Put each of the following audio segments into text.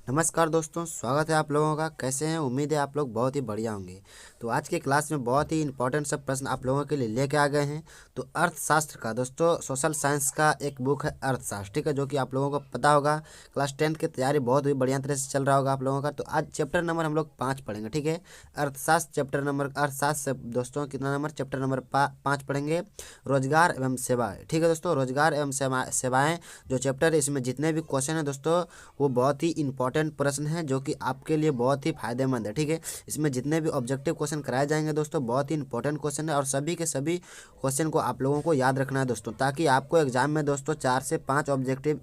नमस्कार दोस्तों, स्वागत है आप लोगों का। कैसे हैं? उम्मीद है आप लोग बहुत ही बढ़िया होंगे। तो आज के क्लास में बहुत ही इंपॉर्टेंट सब प्रश्न आप लोगों के लिए लेके आ गए हैं। तो अर्थशास्त्र का दोस्तों सोशल साइंस का एक बुक है अर्थशास्त्र, ठीक है, जो कि आप लोगों को पता होगा। क्लास 10th की तैयारी बहुत ही बढ़िया तरह से चल रहा होगा आप लोगों का। तो आज चैप्टर नंबर हम लोग 5 पढ़ेंगे, ठीक है। अर्थशास्त्र चैप्टर नंबर अर्थशास्त्र से दोस्तों कितना नंबर? चैप्टर नंबर 5 पढ़ेंगे, रोजगार एवं सेवाएं, ठीक है दोस्तों। रोजगार एवं सेवाएं जो चैप्टर है, इसमें जितने भी क्वेश्चन है दोस्तों वो बहुत ही इंपॉर्टेंट प्रश्न है, जो कि आपके लिए बहुत ही फायदेमंद है, ठीक है। इसमें जितने भी ऑब्जेक्टिव क्वेश्चन कराए जाएंगे दोस्तों बहुत ही इंपॉर्टेंट क्वेश्चन है, और सभी के सभी क्वेश्चन को आप लोगों को याद रखना है दोस्तों, ताकि आपको एग्जाम में दोस्तों 4 से 5 ऑब्जेक्टिव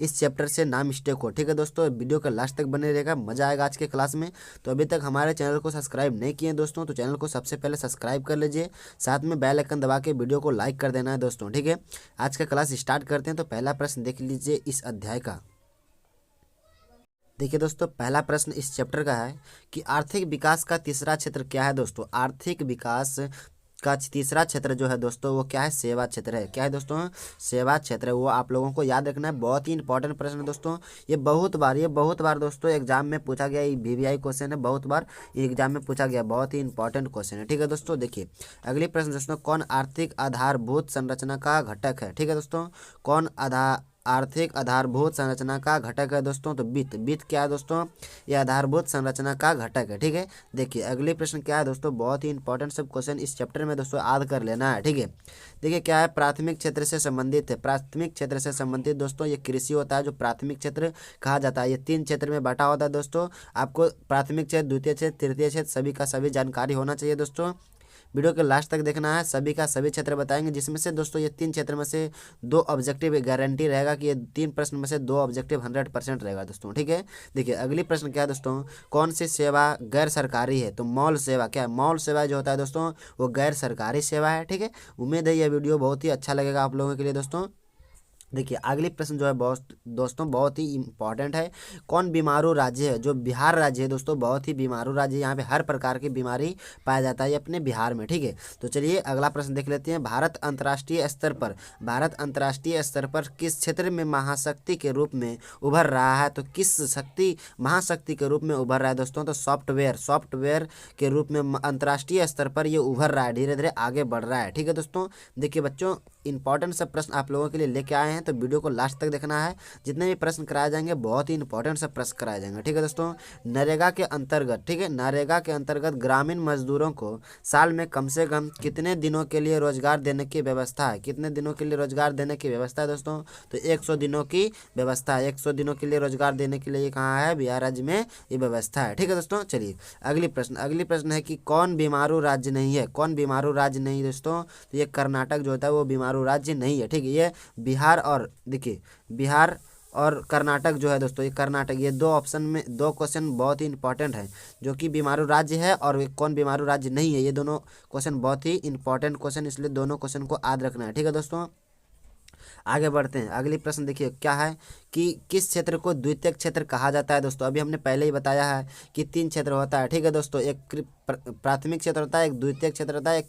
इस चैप्टर से ना मिस्टेक हो, ठीक है दोस्तों। वीडियो का लास्ट तक बने रहेगा, मजा आएगा आज के क्लास में। तो अभी तक हमारे चैनल को सब्सक्राइब नहीं किए दोस्तों, तो चैनल को सबसे पहले सब्सक्राइब कर लीजिए, साथ में बेल आइकन दबा के वीडियो को लाइक कर देना है दोस्तों, ठीक है। आज का क्लास स्टार्ट करते हैं। तो पहला प्रश्न देख लीजिए इस अध्याय का। देखिए दोस्तों, पहला प्रश्न इस चैप्टर का है कि आर्थिक विकास का तीसरा क्षेत्र क्या है दोस्तों। आर्थिक विकास का तीसरा क्षेत्र जो है दोस्तों वो क्या है? सेवा क्षेत्र है। क्या है दोस्तों? सेवा क्षेत्र है। वो आप लोगों को याद रखना है, बहुत ही इंपॉर्टेंट प्रश्न है दोस्तों। ये बहुत बार दोस्तों एग्जाम में पूछा गया, ये वीवीआई क्वेश्चन है, बहुत बार एग्जाम में पूछा गया, बहुत ही इंपॉर्टेंट क्वेश्चन है, ठीक है दोस्तों। देखिए अगली प्रश्न दोस्तों, कौन आर्थिक आधारभूत संरचना का घटक है? ठीक है दोस्तों, कौन आर्थिक आधारभूत संरचना का घटक है दोस्तों? तो वित्त। वित्त क्या है दोस्तों? ये आधारभूत संरचना का घटक है, ठीक है। देखिए अगली प्रश्न क्या है दोस्तों, बहुत ही इंपॉर्टेंट सब क्वेश्चन इस चैप्टर में दोस्तों याद कर लेना है, ठीक है। देखिए क्या है, प्राथमिक क्षेत्र से संबंधित है। प्राथमिक क्षेत्र से संबंधित दोस्तों ये कृषि होता है, जो प्राथमिक क्षेत्र कहा जाता है। ये 3 क्षेत्र में बांटा होता है दोस्तों। आपको प्राथमिक क्षेत्र, द्वितीय क्षेत्र, तृतीय क्षेत्र सभी का सभी जानकारी होना चाहिए दोस्तों। वीडियो के लास्ट तक देखना है, सभी का सभी क्षेत्र बताएंगे, जिसमें से दोस्तों ये 3 क्षेत्र में से 2 ऑब्जेक्टिव गारंटी रहेगा कि ये 3 प्रश्न में से 2 ऑब्जेक्टिव 100% रहेगा दोस्तों, ठीक है। देखिए अगली प्रश्न क्या है दोस्तों, कौन सी सेवा गैर सरकारी है? तो मॉल सेवा। क्या है? मॉल सेवा जो होता है दोस्तों वो गैर सरकारी सेवा है, ठीक है। उम्मीद है यह वीडियो बहुत ही अच्छा लगेगा आप लोगों के लिए दोस्तों। देखिए अगली प्रश्न जो है बहुत दोस्तों बहुत ही इंपॉर्टेंट है। कौन बीमारू राज्य है? जो बिहार राज्य है दोस्तों बहुत ही बीमारू राज्य है। यहाँ पे हर प्रकार की बीमारी पाया जाता है अपने बिहार में, ठीक है। तो चलिए अगला प्रश्न देख लेते हैं। भारत अंतर्राष्ट्रीय स्तर पर किस क्षेत्र में महाशक्ति के रूप में उभर रहा है? तो किस शक्ति महाशक्ति के रूप में उभर रहा है दोस्तों? तो सॉफ्टवेयर के रूप में अंतर्राष्ट्रीय स्तर पर ये उभर रहा है, धीरे धीरे आगे बढ़ रहा है, ठीक है दोस्तों। देखिए बच्चों, इंपॉर्टेंट सब प्रश्न आप लोगों के लिए लेके आए हैं, तो वीडियो को लास्ट तक देखना है। जितने भी प्रश्न कराए जाएंगे बहुत ही इंपॉर्टेंट सब प्रश्न कराए जाएंगे, ठीक है दोस्तों। नरेगा के अंतर्गत, ठीक है, नरेगा के अंतर्गत ग्रामीण मजदूरों को साल में कम से कम कितने दिनों के लिए रोजगार देने की व्यवस्था है? कितने दिनों के लिए रोजगार देने की व्यवस्था है दोस्तों? तो 100 दिनों की व्यवस्था है। 100 दिनों के लिए रोजगार देने के लिए कहाँ है? बिहार राज्य में ये व्यवस्था है, ठीक है दोस्तों। चलिए अगली प्रश्न है कि कौन बीमारू राज्य नहीं है? कौन बीमारू राज्य नहीं दोस्तों? तो ये कर्नाटक जो होता है वो बीमारू राज्य नहीं है, ठीक है। ये बिहार और देखिए बिहार और कर्नाटक जो है दोस्तों, ये कर्नाटक, ये 2 ऑप्शन में 2 क्वेश्चन बहुत ही इंपॉर्टेंट है, जो कि बीमारू राज्य है और कौन बीमारू राज्य नहीं है। ये दोनों क्वेश्चन बहुत ही इंपॉर्टेंट क्वेश्चन, इसलिए दोनों क्वेश्चन को याद रखना है, ठीक है दोस्तों। आगे बढ़ते हैं। अगली प्रश्न देखिए क्या है कि किस क्षेत्र को द्वितीयक क्षेत्र कहा जाता है दोस्तों? अभी हमने पहले ही बताया है कि 3 क्षेत्र होता है, ठीक है दोस्तों। एक प्राथमिक क्षेत्र होता है, एक द्वितीयक क्षेत्र होता है, एक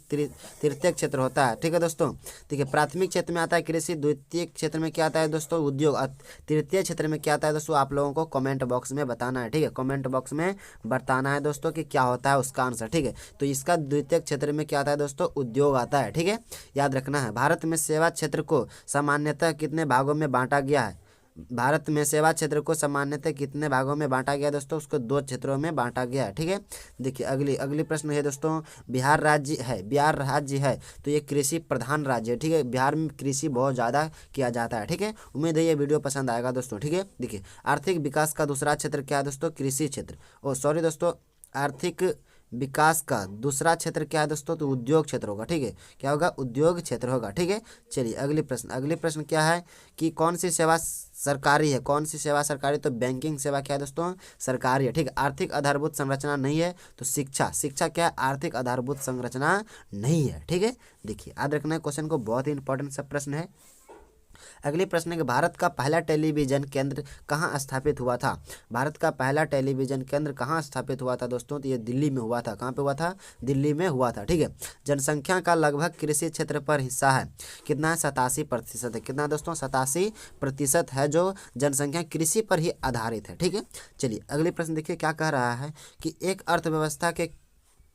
तृतीयक क्षेत्र होता है, ठीक है दोस्तों। देखिए प्राथमिक क्षेत्र में आता है कृषि, द्वितीयक क्षेत्र में क्या आता है दोस्तों? उद्योग, और तृतीय क्षेत्र में क्या आता है दोस्तों? आप लोगों को कमेंट बॉक्स में बताना है, ठीक है। कमेंट बॉक्स में बताना है दोस्तों कि क्या होता है उसका आंसर, ठीक है। तो इसका द्वितीयक क्षेत्र में क्या आता है दोस्तों? उद्योग आता है, ठीक है, याद रखना है। भारत में सेवा क्षेत्र को सामान्यतः कितने भागों में बांटा गया है? भारत में सेवा क्षेत्र को सामान्यतः कितने भागों में बांटा गया दोस्तों? उसको 2 क्षेत्रों में बांटा गया है, ठीक है। देखिए अगली प्रश्न है दोस्तों, बिहार राज्य है तो ये कृषि प्रधान राज्य है, ठीक है। बिहार में कृषि बहुत ज़्यादा किया जाता है, ठीक है। उम्मीद है ये वीडियो पसंद आएगा दोस्तों, ठीक है। देखिए आर्थिक विकास का दूसरा क्षेत्र क्या है दोस्तों? कृषि क्षेत्र। ओ सॉरी दोस्तों, आर्थिक विकास का दूसरा क्षेत्र क्या है दोस्तों? तो उद्योग क्षेत्र होगा, ठीक है। क्या होगा? उद्योग क्षेत्र होगा, ठीक है। चलिए अगली प्रश्न क्या है कि कौन सी सेवा सरकारी है? कौन सी सेवा सरकारी? तो बैंकिंग सेवा क्या है दोस्तों? सरकारी है, ठीक है। आर्थिक आधारभूत संरचना नहीं है तो शिक्षा क्या है? आर्थिक आधारभूत संरचना नहीं है, ठीक है। देखिए याद रखना है क्वेश्चन को, बहुत ही इंपॉर्टेंट सा प्रश्न है। अगली प्रश्न है कि भारत का पहला टेलीविजन केंद्र कहाँ स्थापित हुआ था। भारत का पहला टेलीविजन केंद्र कहाँ स्थापित हुआ था दोस्तों, तो ये दिल्ली में हुआ था। कहाँ पे हुआ था, दिल्ली में हुआ था। ठीक है, जनसंख्या का लगभग कृषि क्षेत्र पर हिस्सा है, कितना है, 87% है। कितना दोस्तों, 87% है जो जनसंख्या कृषि पर ही आधारित है। ठीक है, चलिए अगले प्रश्न देखिए क्या कह रहा है कि एक अर्थव्यवस्था के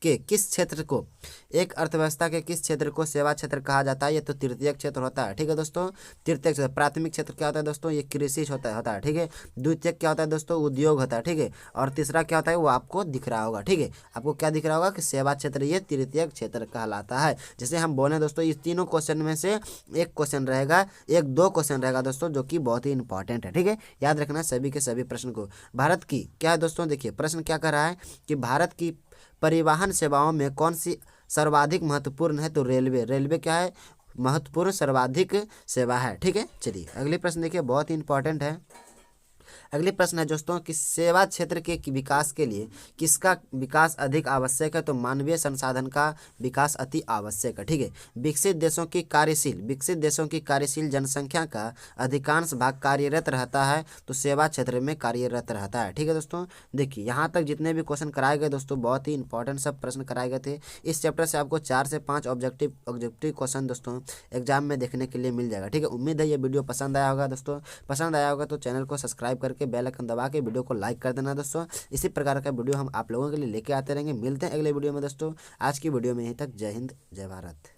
किस क्षेत्र को, एक अर्थव्यवस्था के किस क्षेत्र को सेवा क्षेत्र कहा जाता है। ये तो तृतीयक क्षेत्र होता है। ठीक है दोस्तों, तृतीयक क्षेत्र, प्राथमिक क्षेत्र क्या होता है दोस्तों, ये कृषि होता है। ठीक है, द्वितीयक क्या होता है दोस्तों, उद्योग होता है। ठीक है, और तीसरा क्या होता है वो आपको दिख रहा होगा। ठीक है, आपको क्या दिख रहा होगा कि सेवा क्षेत्र ये तृतीयक क्षेत्र कहलाता है। जैसे हम बोले दोस्तों, इस तीनों क्वेश्चन में से एक क्वेश्चन रहेगा, एक दो क्वेश्चन रहेगा दोस्तों, जो कि बहुत ही इंपॉर्टेंट है। ठीक है, याद रखना सभी के सभी प्रश्न को। भारत की क्या है दोस्तों, देखिए प्रश्न क्या कर रहा है कि भारत की परिवहन सेवाओं में कौन सी सर्वाधिक महत्वपूर्ण है, तो रेलवे। रेलवे क्या है, महत्वपूर्ण सर्वाधिक सेवा है। ठीक है, चलिए अगले प्रश्न देखिए, बहुत ही इंपॉर्टेंट है। अगले प्रश्न है दोस्तों कि सेवा क्षेत्र के विकास के लिए किसका विकास अधिक आवश्यक है, तो मानवीय संसाधन का विकास अति आवश्यक है। ठीक है, विकसित देशों की कार्यशील जनसंख्या का अधिकांश भाग कार्यरत रहता है, तो सेवा क्षेत्र में कार्यरत रहता है। ठीक है दोस्तों, देखिए यहाँ तक जितने भी क्वेश्चन कराए गए दोस्तों, बहुत ही इंपॉर्टेंट सब प्रश्न कराए गए थे। इस चैप्टर से आपको 4 से 5 ऑब्जेक्टिव क्वेश्चन दोस्तों एग्जाम में देखने के लिए मिल जाएगा। ठीक है, उम्मीद है ये वीडियो पसंद आया होगा दोस्तों। पसंद आया होगा तो चैनल को सब्सक्राइब करके बेल आइकन दबा के वीडियो को लाइक कर देना दोस्तों। इसी प्रकार का वीडियो हम आप लोगों के लिए लेके आते रहेंगे। मिलते हैं अगले वीडियो में दोस्तों। आज की वीडियो में यहीं तक। जय हिंद, जय भारत।